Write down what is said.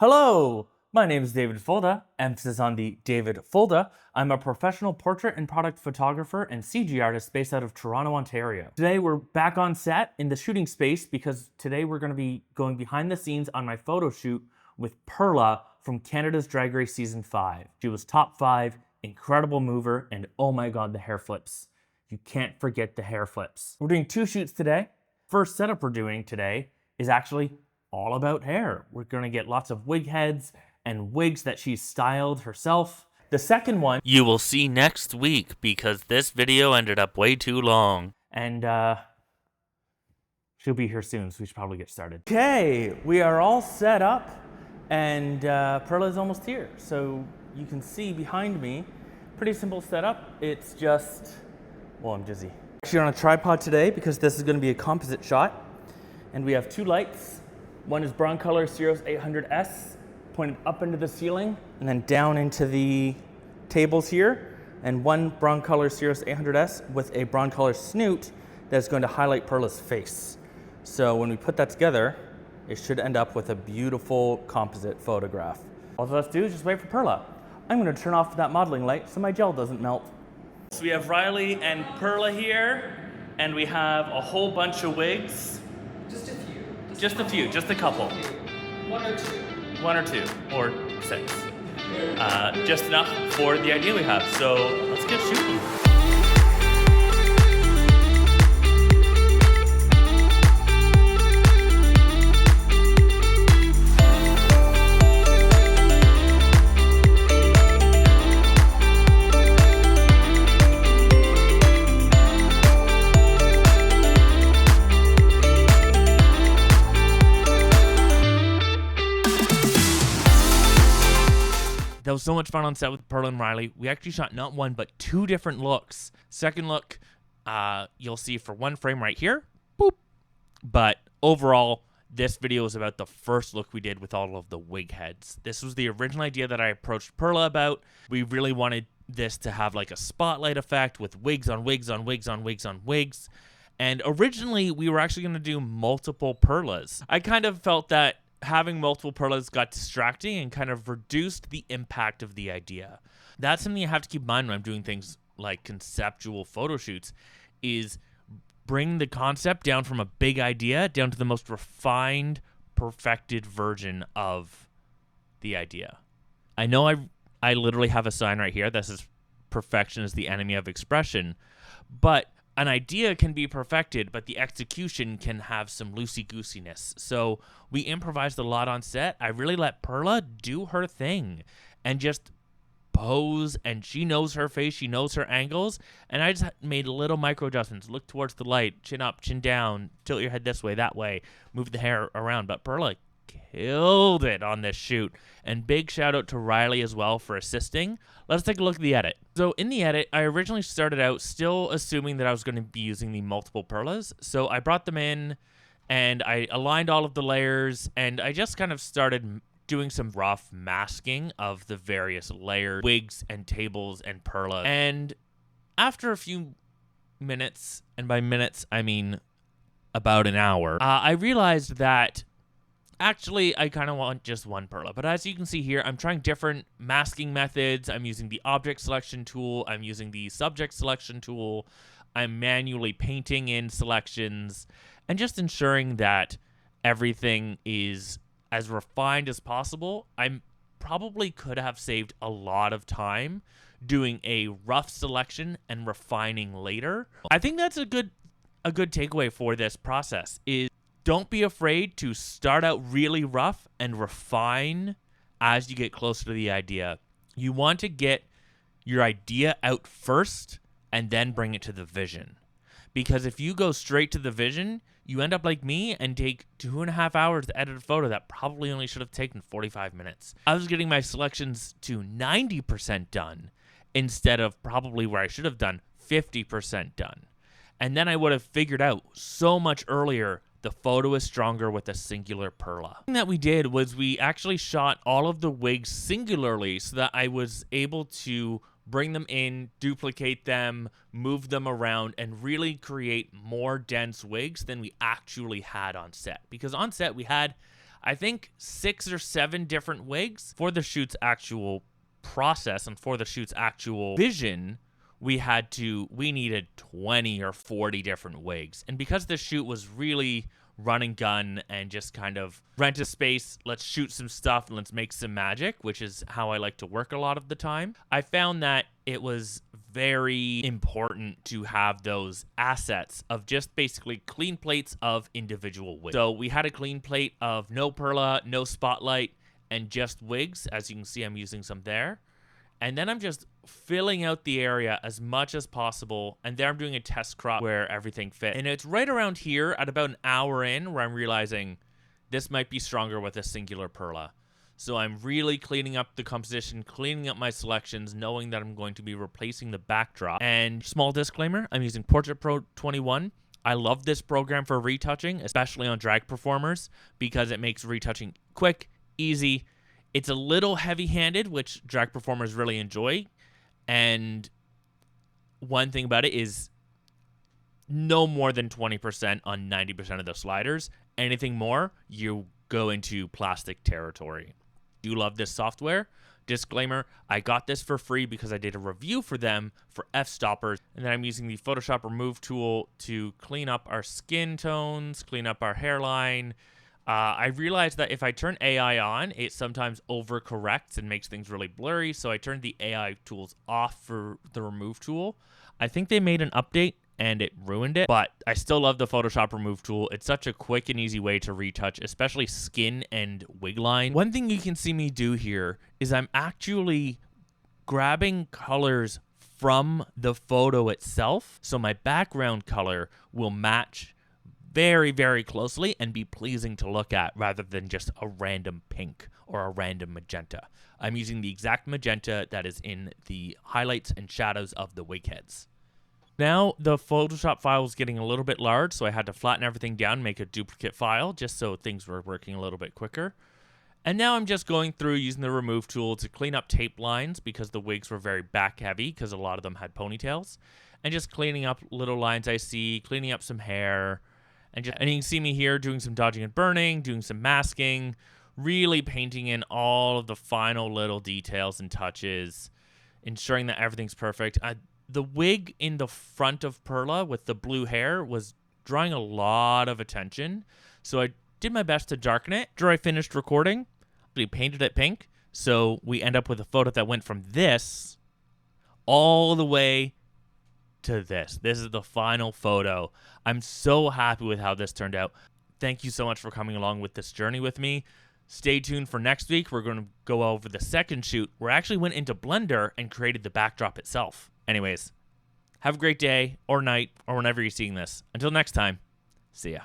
Hello, my name is David Fulda, emphasis on the David Fulda. I'm a professional portrait and product photographer and CG artist based out of Toronto, Ontario. Today we're back on set in the shooting space because today we're going to be going behind the scenes on my photo shoot with Perla from Canada's Drag Race Season 5. She was top 5, incredible mover, and oh my god, the hair flips. You can't forget the hair flips. We're doing 2 shoots today. First setup we're doing today is actually all about hair. We're gonna get lots of wig heads and wigs that she's styled herself. The second one you will see next week because this video ended up way too long. And she'll be here soon, so we should probably get started. Okay, we are all set up and Perla is almost here. So you can see behind me, pretty simple setup. It's just, well, I'm dizzy. Actually on a tripod today because this is gonna be a composite shot. And we have 2 lights. One is Broncolor Ceros 800S, pointed up into the ceiling and then down into the tables here. And one Broncolor Ceros 800S with a Broncolor snoot that's going to highlight Perla's face. So when we put that together, it should end up with a beautiful composite photograph. All that's do is just wait for Perla. I'm going to turn off that modeling light so my gel doesn't melt. So we have Riley and Perla here, and we have a whole bunch of wigs. Just a few. Just a few, just a couple. 1 or 2. 1 or 2, or 6. Just enough for the idea we have. So let's get shooting. That was so much fun on set with Perla and Riley. We actually shot not 1, but 2 different looks. Second look, you'll see for 1 frame right here. Boop. But overall, this video is about the first look we did with all of the wig heads. This was the original idea that I approached Perla about. We really wanted this to have like a spotlight effect with wigs on wigs on wigs on wigs on wigs. And originally, we were actually going to do multiple Perlas. I kind of felt that having multiple Perlas got distracting and kind of reduced the impact of the idea. That's something you have to keep in mind when I'm doing things like conceptual photo shoots, is bring the concept down from a big idea down to the most refined, perfected version of the idea. I know I literally have a sign right here that says perfection is the enemy of expression, but an idea can be perfected, but the execution can have some loosey-goosiness. So we improvised a lot on set. I really let Perla do her thing and just pose, and she knows her face, she knows her angles, and I just made little micro adjustments. Look towards the light, chin up, chin down, tilt your head this way, that way, move the hair around. But Perla killed it on this shoot. And big shout out to Riley as well for assisting. Let's take a look at the edit. So in the edit, I originally started out still assuming that I was going to be using the multiple Perlas. So I brought them in and I aligned all of the layers, and I just kind of started doing some rough masking of the various layers, wigs and tables and Perla. And after a few minutes, and by minutes I mean about an hour, I realized that actually, I kind of want just 1 Perla, but as you can see here, I'm trying different masking methods. I'm using the object selection tool. I'm using the subject selection tool. I'm manually painting in selections and just ensuring that everything is as refined as possible. I probably could have saved a lot of time doing a rough selection and refining later. I think that's a good takeaway for this process is don't be afraid to start out really rough and refine as you get closer to the idea. You want to get your idea out first and then bring it to the vision. Because if you go straight to the vision, you end up like me and take 2.5 hours to edit a photo that probably only should have taken 45 minutes. I was getting my selections to 90% done instead of probably where I should have done 50% done. And then I would have figured out so much earlier the photo is stronger with a singular Perla. The thing that we did was we actually shot all of the wigs singularly so that I was able to bring them in, duplicate them, move them around, and really create more dense wigs than we actually had on set. Because on set we had I think 6 or 7 different wigs for the shoot's actual process and for the shoot's actual vision. We needed 20 or 40 different wigs. And because the shoot was really run and gun and just kind of rent a space, let's shoot some stuff and let's make some magic, which is how I like to work a lot of the time, I found that it was very important to have those assets of just basically clean plates of individual wigs. So we had a clean plate of no Perla, no spotlight, and just wigs. As you can see, I'm using some there. And then I'm just filling out the area as much as possible. And there I'm doing a test crop where everything fit. And it's right around here at about an hour in where I'm realizing this might be stronger with a singular Perla. So I'm really cleaning up the composition, cleaning up my selections, knowing that I'm going to be replacing the backdrop. And small disclaimer, I'm using Portrait Pro 21. I love this program for retouching, especially on drag performers, because it makes retouching quick, easy. It's a little heavy-handed, which drag performers really enjoy. And one thing about it is no more than 20% on 90% of the sliders. Anything more, you go into plastic territory. Do love this software. Disclaimer, I got this for free because I did a review for them for f-stoppers. And then I'm using the Photoshop Remove tool to clean up our skin tones, clean up our hairline. I realized that if I turn AI on, it sometimes overcorrects and makes things really blurry. So I turned the AI tools off for the Remove tool. I think they made an update and it ruined it, but I still love the Photoshop Remove tool. It's such a quick and easy way to retouch, especially skin and wig line. One thing you can see me do here is I'm actually grabbing colors from the photo itself. So my background color will match very, very closely and be pleasing to look at rather than just a random pink or a random magenta. I'm using the exact magenta that is in the highlights and shadows of the wig heads. Now the Photoshop file was getting a little bit large, so I had to flatten everything down, make a duplicate file just so things were working a little bit quicker. And now I'm just going through using the Remove tool to clean up tape lines because the wigs were very back heavy because a lot of them had ponytails. And just cleaning up little lines I see, cleaning up some hair. And you can see me here doing some dodging and burning, doing some masking, really painting in all of the final little details and touches, ensuring that everything's perfect. The wig in the front of Perla with the blue hair was drawing a lot of attention, so I did my best to darken it. After I finished recording, we painted it pink, so we end up with a photo that went from this all the way to this. This is the final photo. I'm so happy with how this turned out. Thank you so much for coming along with this journey with me. Stay tuned for next week. We're going to go over the second shoot where I actually went into Blender and created the backdrop itself. Anyways, have a great day or night or whenever you're seeing this. Until next time, see ya.